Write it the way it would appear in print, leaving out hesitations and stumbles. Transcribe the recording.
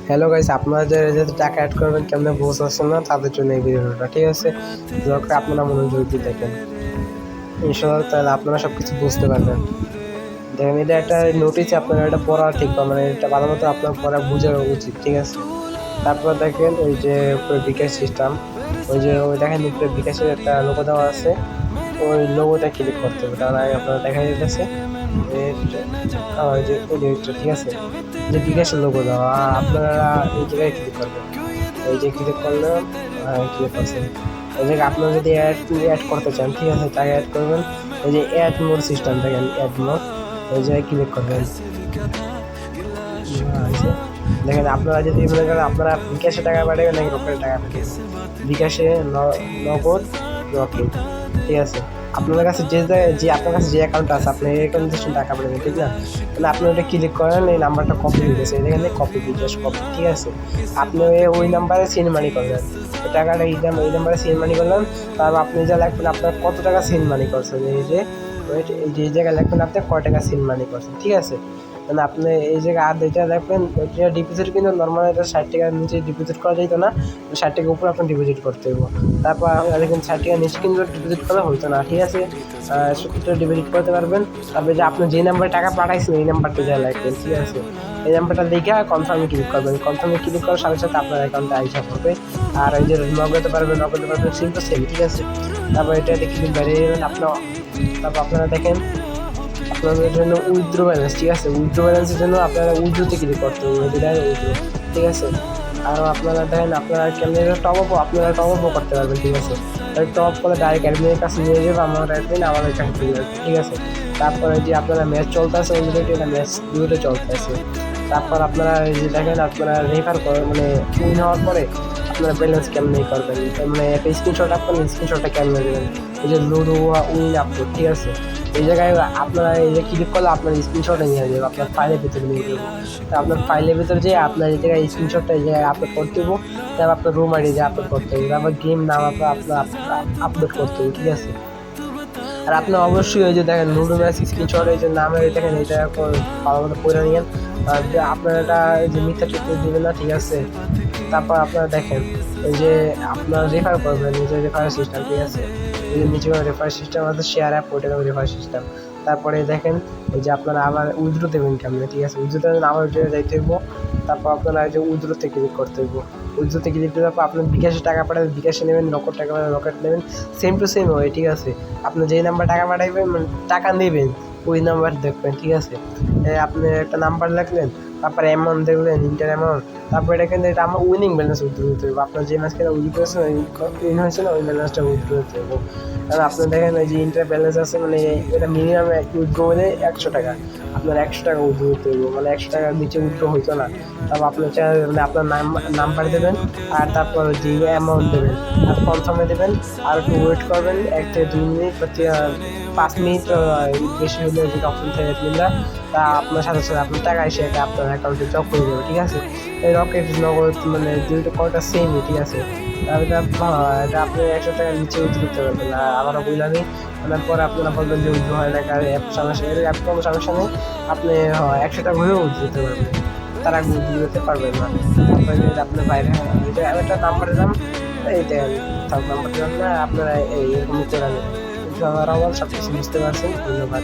Hello guys, আপনারা যারা টাকা অ্যাড করবেন কেমনে বুঝতে পারছেন না তাদের জন্য এই ভিডিওটা, ঠিক আছে? দরকার আপনারা মনোযোগ দিয়ে দেখেন, ইনশাআল্লাহ তাহলে আপনারা সব কিছু বুঝতে পারবেন। দেখেন, এটা একটা নোটিশ, আপনারা এটা পড়া ঠিক বা মানে এটা ভালো মতো আপনার পড়া বোঝানো উচিত, ঠিক আছে? তারপর দেখেন ওই যে উপরে বিকাশ সিস্টেম, ওই যে ওই দেখেন উপরে বিকাশের একটা লোগো দেওয়া আছে, ওই লোগোটা ক্লিক করতে হবে। তার আগে আপনারা দেখা যাচ্ছে যে ঠিক আছে, যে বিকাশের লোগো দেওয়া, আপনারা এই জায়গায় ক্লিক করবেন। এই যে ক্লিক করলেন, ক্লিক করছেন, এই জায়গায় আপনারা যদি অ্যাড করতে চান, ঠিক আছে, তাকে অ্যাড করবেন। এই যে অ্যাড মোড সিস্টেম দেখেন, অ্যাড মোড, এই জায়গায় ক্লিক করবেন। দেখেন, আপনারা যদি মনে করেন আপনারা বিকাশে টাকা পাঠাবেন নাকি রকেটে টাকা পাঠাবেন, বিকাশে, নগদ, রকেট, ঠিক আছে? আপনার কাছে যে আপনার কাছে যে অ্যাকাউন্ট আছে আপনি এই অ্যাকাউন্টে টাকা পাঠাবেন, ঠিক না? মানে আপনি ওটা ক্লিক করেন, এই নাম্বারটা কপি হয়ে গেছে, এখানে কপি, বিকাশ কপি, ঠিক আছে? আপনি ওই নাম্বারে সেন্ড মানি করবেন, টাকাটা এই নাম্বারে সেন্ড মানি করলেন। তারপর আপনি যা লাগবেন আপনার কত টাকা সেন্ড মানি করছেন, এই যে জায়গায় লাগবেন আপনি কয় টাকা সেন্ড মানি করছেন, ঠিক আছে? মানে আপনি এই জায়গায় আর যেটা দেখবেন ওইটা ডিপোজিট, কিন্তু নর্মাল এটা 60 টাকার নিচে ডিপোজিট করা যেত না, 60 টাকার উপরে আপনি ডিপোজিট করতে হবে। তারপর দেখুন 60 টাকার নিচে কিন্তু ডিপোজিট করা হতো না, ঠিক আছে? 70 টাকা ডিপোজিট করতে পারবেন। তারপরে যে আপনি যে নাম্বারে টাকা পাঠাইছেন এই নাম্বারটা যা লাগবেন, ঠিক আছে? এই নাম্বারটা লিখে কনফার্মে ক্লিক করবেন, কনফার্মে ক্লিক করার সাথে সাথে আপনার অ্যাকাউন্টে আইসা পড়বে। আর এই যে নগদে পারবেন সেম টু সেম, ঠিক আছে? তারপর এটাতে ক্লিক বেরিয়ে যাবেন তারপর আপনারা দেখেন আপনাদের জন্য উইথড্র ব্যালেন্স, ঠিক আছে? উইথড্র ব্যালেন্সের জন্য আপনারা উইথড্রোতে ক্লিক করতে হবে, উইথড্রো, ঠিক আছে? আর আপনারা দেখেন আপনারা কেমন টপ আপও করতে পারবেন, ঠিক আছে? টপ করে ডাইরেক্ট অ্যাডমিনের কাছে নিয়ে যাবে, আমার অ্যাডমিন আমাদের কাছে দিয়ে যাবে, ঠিক আছে? তারপরে যে আপনারা ম্যাচ চলতেছে ওই এটা ম্যাচ ভিডিওটা চলতেছে। তারপর আপনারা এই যে দেখেন আপনারা রেফার করে মানে উইন হওয়ার পরে আপনারা ব্যালেন্স কেমনি করবেন, মানে একটা স্ক্রিনশট আপনার স্ক্রিনশটটা কেমনে দেবেন, এই যে লুডো উইন আপলোড, ঠিক আছে? এই জায়গায় আপনারা এই যে ক্লিক করলে আপনার স্ক্রিনশটে নিয়ে যাবে, আপনার ফাইলের ভিতরে নিয়ে যাবো। তো আপনার ফাইলের ভিতরে যে আপনার এই জায়গায় স্ক্রিনশটটা এই জায়গায় আপলোড করতে হবে, তারপর আপনার রুম আইডি যে আপলোড করতে হবে, তারপর গেম নাম আপনার আপলোড করতে হবে, ঠিক আছে? আর আপনি অবশ্যই ওই যে দেখেন লুডো ম্যাচ স্ক্রিনশট, এই যে নামের দেখেন এটা ভালো মতো পড়ে নিয়েন। আর আপনার এটা যে মিথ্যা চিত্র দেবেন না, ঠিক আছে? তারপর আপনারা দেখেন এই যে আপনার রেফার করবেন, নিজের রেফার সিস্টেম, ঠিক আছে? এই যে নিচে রেফার সিস্টেম আছে, শেয়ার অ্যাপ, ওইটা রেফার সিস্টেম। তারপরে দেখেন এই যে আপনারা আবার উইথড্র দেবেন কেমন, ঠিক আছে? উইথড্র দেবেন আবার যাইতে হইব। তারপর আপনারা এই যে উইথড্রোতে ক্লিক করতে হইব, উইথড্রোতে ক্লিক দেওয়ার পর আপনার বিকাশে টাকা পাঠাবেন, বিকাশে নেবেন, নগদ টাকা পাঠাবেন রকেট নেবেন, সেম টু সেম হয়, ঠিক আছে? আপনি যেই নাম্বার টাকা পাঠাবেন মানে টাকা নেবেন ওই নাম্বার দেখবেন, ঠিক আছে? আপনি একটা নাম্বার লিখলেন, তারপর অ্যামাউন্ট দেখলেন, ইন্টার অ্যামাউন্ট, তারপর এটা কিন্তু এটা আমার উইনিং ব্যালেন্স উইথড্র হতে হবে। আপনার যে ম্যাচ খেলে উইথড্র হয়েছে উইন হয়েছে না, ওই ব্যালেন্সটা উইথড্র হতে হবে। কারণ আপনার দেখেন ওই যে ইন্টার ব্যালেন্স আছে, মানে এটা মিনিমাম উইথড্র হলে 100 টাকা, আপনার 100 টাকা উইথড্র হতে হবে, মানে 100 টাকার নিচে উইথড্র হইতো না। তারপর আপনার মানে আপনার নাম্বার দেবেন, আর তারপর যে অ্যামাউন্ট দেবেন, আর কনফার্মে দেবেন, আর একটু ওয়েট করবেন 1 থেকে 2 মিনিট বা 5 মিনিট, বেশি হলে যদি অপশন থাকে তিনটা, তা আপনার সাথে সাথে আপনার টাকা এসে আপনার অ্যাকাউন্টে জব করে দেবে, ঠিক আছে? এই রকেট নগদ মানে দুইটা কয়টা সেমই, ঠিক আছে? তাহলে এটা আপনি 100 টাকার নিচে উইথড্র করতে পারবেন। আর আমারও বুঝলামই ওনার পরে আপনারা বলবেন যে উইথড্র হয় না, কারণ অ্যাপ সমস্যা, এর অ্যাপ কোনো সমস্যা নেই, আপনি 100 টাকা হয়েও উইথড্র করতে পারবেন, তার আগে উইথড্র করতে পারবেন না। তারপরে যদি আপনার বাইরে আমি একটা নাম্বার দিলাম, এইটা নাম্বার দিলাম না, আপনারা এইরকম করে নেবেন। আমার সব কিছু বুঝতে পারছেন, ধন্যবাদ।